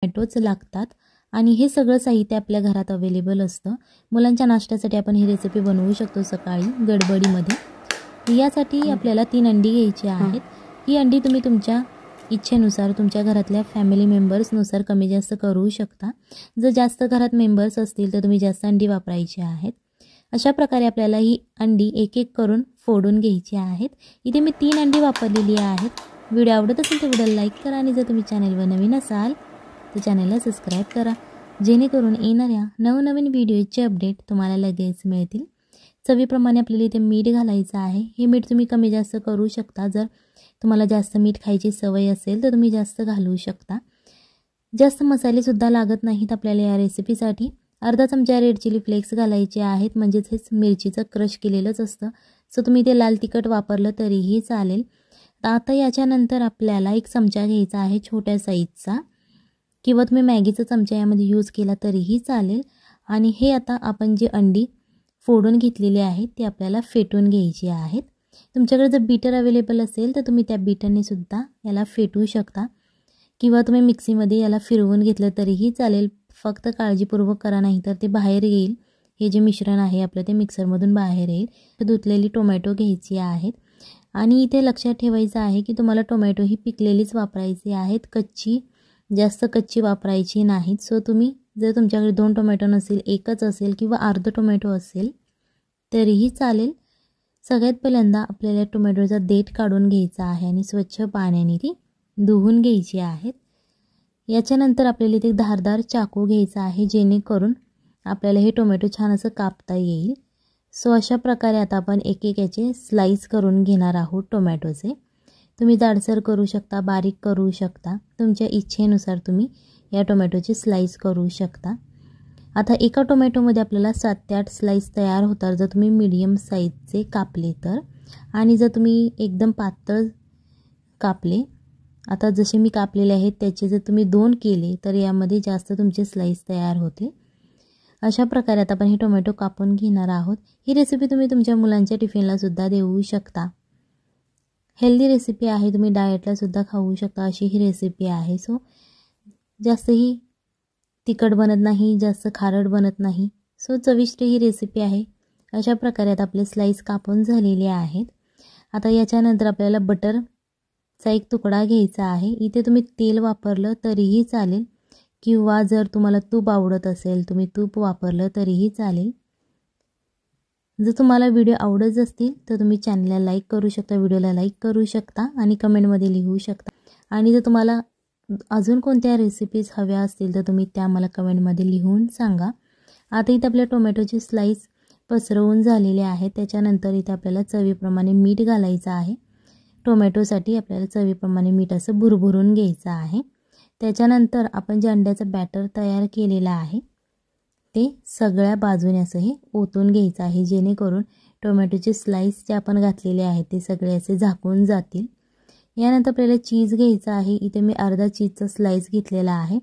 टोमॅटोच लागतात आणि हे सगळं साहित्य आपल्या घरात अवेलेबल असतं। मुलांच्या नाश्त्यासाठी आपण ही रेसिपी बनवू शकतो सकाळी गडबडीमध्ये। यासाठी आपल्याला 3 अंडी घ्यायची आहेत। ही अंडी तुम्ही तुमच्या इच्छेनुसार तुमच्या घरातल्या फॅमिली मेंबर्सनुसार कमी जास्त करू शकता। जर जास्त घरात मेंबर्स असतील तर तुम्ही जास्त अंडी वापरायची आहेत। अशा प्रकारे आपल्याला ही अंडी एक एक करून फोडून घ्यायची आहेत। इथे मी 3 अंडी वापरलेली आहेत। व्हिडिओ आवडत असेल तर व्हिडिओला लाईक करा आणि जर तुम्ही चॅनलवर नवीन असाल तर चॅनलला सबस्क्राइब करा, जेणेकरून येणाऱ्या नवनवीन व्हिडिओचे अपडेट तुम्हाला लगेच मिळतील। चवीप्रमाणे आपल्याला इथे मीठ घालायचं आहे। हे मीठ तुम्ही कमी जास्त करू शकता। जर तुम्हाला जास्त मीठ खायची सवय असेल तर तुम्ही जास्त घालू शकता। जास्त मसाले सुद्धा लागत नाहीत आपल्याला या रेसिपीसाठी। अर्धा चमचा रेड चिली फ्लेक्स घालायचे आहेत, म्हणजेच हेच मिरचीचं क्रश केलेलंच असतं। सो तुम्ही ते लाल तिखट वापरलं तरीही चालेल। आता याच्यानंतर आपल्याला 1 चमचा घ्यायचा आहे छोट्या साईजचा, किंवा तुम्ही मॅगीचा चमचा यामध्ये यूज केला तरीही चालेल। आणि हे आता आपण जे अंडी फोडून घेतलेले आहेत ते आपल्याला फेटून घ्यायची आहेत। तुमच्याकडे जर बीटर अवेलेबल असेल तर तुम्ही त्या बीटरने सुद्धा याला फेटू शकता, किंवा तुम्ही मिक्सीमध्ये याला फिरवून घेतलं तरीही चालेल। फक्त काळजीपूर्वक करा, नाही तर ते बाहेर येईल। हे जे मिश्रण आहे आपलं ते मिक्सरमधून बाहेर येईल। तर धुतलेली टोमॅटो घ्यायची आहेत आणि इथे लक्षात ठेवायचं आहे की तुम्हाला टोमॅटो ही पिकलेलीच वापरायची आहेत, जास्त कच्ची वापरायची नाहीत। सो तुम्ही जर तुमच्याकडे 2 टोमॅटो नसेल, एकच असेल किंवा अर्धा टोमॅटो असेल तरीही चालेल। सगळ्यात पहिल्यांदा आपल्याला टोमॅटोचा देठ काढून घ्यायचा आहे आणि स्वच्छ पाण्याने ती धुवून घ्यायची आहेत। याच्यानंतर आपल्याला इथे धारदार चाकू घ्यायचा आहे, जेणेकरून आपल्याला हे टोमॅटो छान असं कापता येईल। सो अशा प्रकारे आता आपण एक एक याचे स्लाइस करून घेणार आहोत टोमॅटोचे। तुम्ही जाडसर करू शकता, बारीक करू शकता, तुमच्या इच्छेनुसार तुम्ही या टोमॅटोचे स्लाइस करू शकता। आता एका टोमॅटोमध्ये आपल्याला 7 ते 8 स्लाइस तयार होतात जर तुम्ही मीडियम साईजचे कापले तर, आणि जर तुम्ही एकदम पातळ कापले, आता जसे मी कापलेले आहेत त्याचे जर तुम्ही 2 केले तर यामध्ये जास्त तुमचे स्लाइस तयार होतील। अशा प्रकारे आता आपण हे टोमॅटो कापून घेणार आहोत। ही रेसिपी तुम्ही तुमच्या मुलांच्या टिफिनला सुद्धा देऊ शकता। हेल्दी रेसिपी आहे, तुम्ही डाएटला सुद्धा खाऊ शकता अशी ही रेसिपी आहे। सो जास्त ही तिखट बनत नाही, जास्त खारट बनत नाही, सो चविष्ट ही रेसिपी आहे। अशा प्रकारे आता आपले स्लाइस कापून झालेले आहेत। आता याच्यानंतर आपल्याला बटरचा एक तुकडा घ्यायचा आहे। इथे तुम्ही तेल वापरलं तरीही चालेल, किंवा जर तुम्हाला तूप आवडत असेल तुम्ही तूप वापरलं तरीही चालेल। जर तुम्हाला व्हिडिओ आवडत असतील तर तुम्ही चॅनलला लाईक करू शकता, व्हिडिओला लाईक करू शकता आणि कमेंटमध्ये लिहू शकता। आणि जर तुम्हाला अजून कोणत्या रेसिपीज हव्या असतील तर तुम्ही त्या मला कमेंटमध्ये लिहून सांगा। आता इथे आपल्या टोमॅटोचे स्लाइस पसरवून झालेले आहेत। त्याच्यानंतर इथे आपल्याला चवीप्रमाणे मीठ घालायचं आहे। टोमॅटोसाठी आपल्याला चवीप्रमाणे मीठ असं भुरभुरून घ्यायचं आहे। त्याच्यानंतर आपण जे अंड्याचं बॅटर तयार केलेलं आहे ते सगळ्या बाजूने असं हे ओतून घ्यायचं आहे, जेणेकरून टोमॅटोचे स्लाइस जे आपण घातलेले आहेत ते सगळे असे झाकून जातील। यानंतर आपल्याला चीज घ्यायचं आहे। इथे मी अर्धा चीजचा स्लाइस घेतलेला आहे।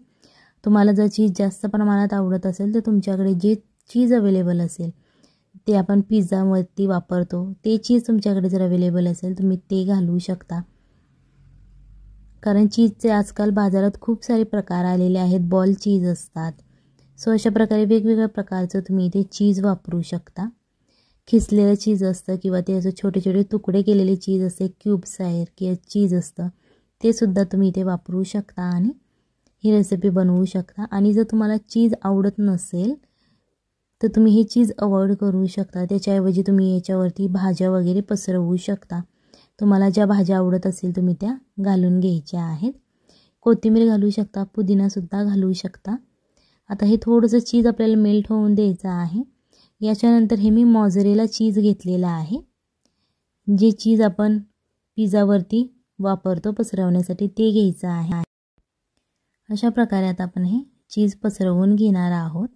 तुम्हाला जर चीज जास्त प्रमाणात आवडत असेल तर तुमच्याकडे जे चीज अवेलेबल असेल ते आपण पिझ्झावरती वापरतो ते चीज तुमच्याकडे जर अवेलेबल असेल तुम्ही ते घालू शकता, कारण चीजचे आजकाल बाजारात खूप सारे प्रकार आलेले आहेत। बॉल चीज असतात। सो अशा प्रकारे वेगवेगळ्या प्रकारचं तुम्ही इथे चीज वापरू शकता। खिसलेलं चीज असतं किंवा ते असं छोटे छोटे तुकडे केलेले चीज असते, क्यूब्स आहेत किंवा चीज असतं, ते सुद्धा तुम्ही इथे वापरू शकता आणि ही रेसिपी बनवू शकता। आणि जर तुम्हाला चीज आवडत नसेल तर तुम्ही हे चीज अवॉइड करू शकता। त्याच्याऐवजी तुम्ही याच्यावरती भाज्या वगैरे पसरवू शकता। तुम्हाला ज्या भाज्या आवडत असेल तुम्ही त्या घालून घ्यायच्या आहेत। कोथिंबीर घालू शकता, पुदिनासुद्धा घालू शकता। आता हे थोडंसं चीज आपल्याला मेल्ट होऊन द्यायचं आहे। याच्यानंतर हे मी मॉझरेला चीज घेतलेला आहे, जे चीज आपण पिझ्झावरती वापरतो पसरवण्यासाठी ते घ्यायचं आहे। अशा प्रकारे आता आपण हे चीज पसरवून घेणार आहोत।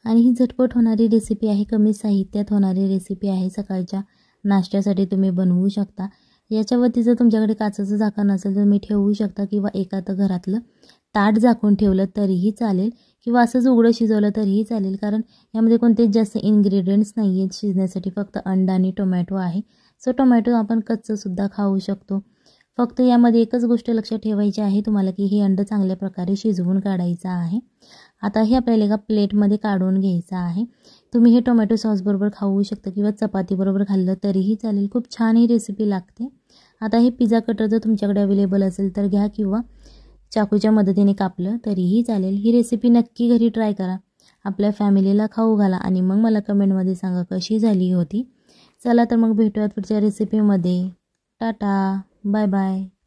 आणि ही झटपट होणारी रेसिपी आहे, कमी साहित्यात होणारी रेसिपी आहे। सकाळच्या नाश्त्यासाठी तुम्ही बनवू शकता। याच्यावरती जर तुमच्याकडे काचेचं झाकण असेल तर तुम्ही ठेवू शकता, किंवा एखादं घरातलं ताट झाकून ठेवलं तरीही चालेल, किंवा असंच उघडं शिजवलं तरीही चालेल, कारण यामध्ये कोणतेच जास्त इन्ग्रेडियंट्स नाही आहेत शिजण्यासाठी, फक्त अंडा आणि टोमॅटो आहे। सो टोमॅटो आपण कच्चं सुद्धा खाऊ शकतो। फक्त यामध्ये एकच गोष्ट लक्षात ठेवायची आहे तुम्हाला की हे अंडं चांगल्या प्रकारे शिजवून काढायचं आहे. आता हे आपल्याला एका प्लेटमध्ये काढून घ्यायचं आहे. तुम्ही हे टोमॅटो सॉसबरोबर खाऊ शकता किंवा चपातीबरोबर खाल्लं तरीही चालेल. खूप छान ही रेसिपी लागते. आता हे पिझ्झा कटर जर तुमच्याकडे अवेलेबल असेल तर घ्या किंवा चाकूच्या मदतीने कापलं तरीही चालेल. ही रेसिपी नक्की घरी ट्राय करा, आपल्या फॅमिलीला खाऊ घाला आणि मग मला कमेंटमध्ये सांगा कशी झाली होती. चला तर मग भेटूयात पुढच्या रेसिपीमध्ये. Tata, bye bye.